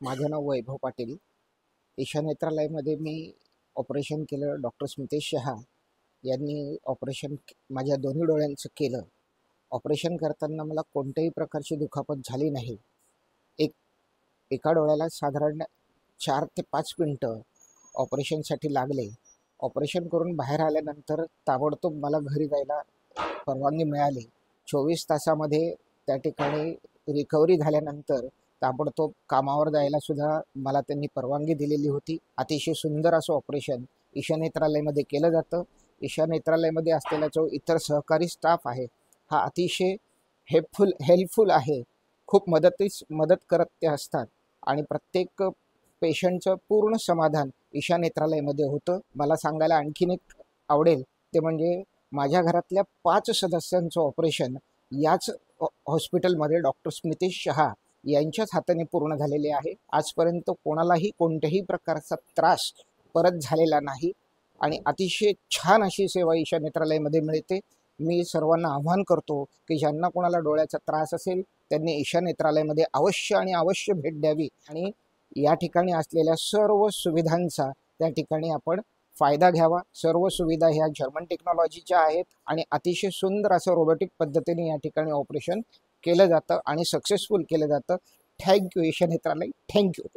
माझं नाव वैभव पाटील. ईशा नेत्रालयमध्ये मी ऑपरेशन केलं. डॉक्टर स्मितेश शहा यांनी ऑपरेशन माझ्या दोन्ही डोळ्यांचं केलं. ऑपरेशन करताना मला कोणत्याही प्रकारची दुखापत झाली नाही. एका डोळ्याला साधारण 4 ते 5 मिनटं ऑपरेशनसाठी लागले. ऑपरेशन करून बाहेर आल्यानंतर ताबडतोब मला घरी जायला परवानगी मिळाली. 24 तासामध्ये त्या ठिकाणी रिकव्हरी झाल्यानंतर ताबडतोब कामावर जायला सुद्धा मला त्यांनी परवानगी दिलेली होती. अतिशय सुंदर असं ऑपरेशन ईशा नेत्रालयमध्ये केलं जातं. ईशा नेत्रालयमध्ये असलेला जो इतर सहकारी स्टाफ आहे हा अतिशय हेल्पफुल आहे. खूप मदत करत ते असतात आणि प्रत्येक पेशंटचं पूर्ण समाधान ईशा नेत्रालयमध्ये होतं. मला सांगायला आणखीन एक आवडेल ते म्हणजे माझ्या घरातल्या 5 सदस्यांचं ऑपरेशन याच हॉस्पिटलमध्ये डॉक्टर स्मितेश शहा यांच्याच हाताने पूर्ण झालेले आहे. आजपर्यंत कोणालाही कोणत्याही प्रकारचा त्रास परत झालेला नाही आणि अतिशय छान अशी सेवा ईशा नेत्रालयमध्ये मिळते. मी सर्वांना आवाहन करतो की ज्यांना कोणाला डोळ्याचा त्रास असेल त्यांनी ईशा नेत्रालयमध्ये अवश्य भेट द्यावी आणि या ठिकाणी असलेल्या सर्व सुविधांचा त्या ठिकाणी आपण फायदा घ्यावा. सर्व सुविधा ह्या जर्मन टेक्नॉलॉजीच्या आहेत आणि अतिशय सुंदर असं रोबोटिक पद्धतीने या ठिकाणी ऑपरेशन केलं जातं आणि सक्सेसफुल केलं जातं. थँक्यू ईशा नेत्रालय. थँक्यू.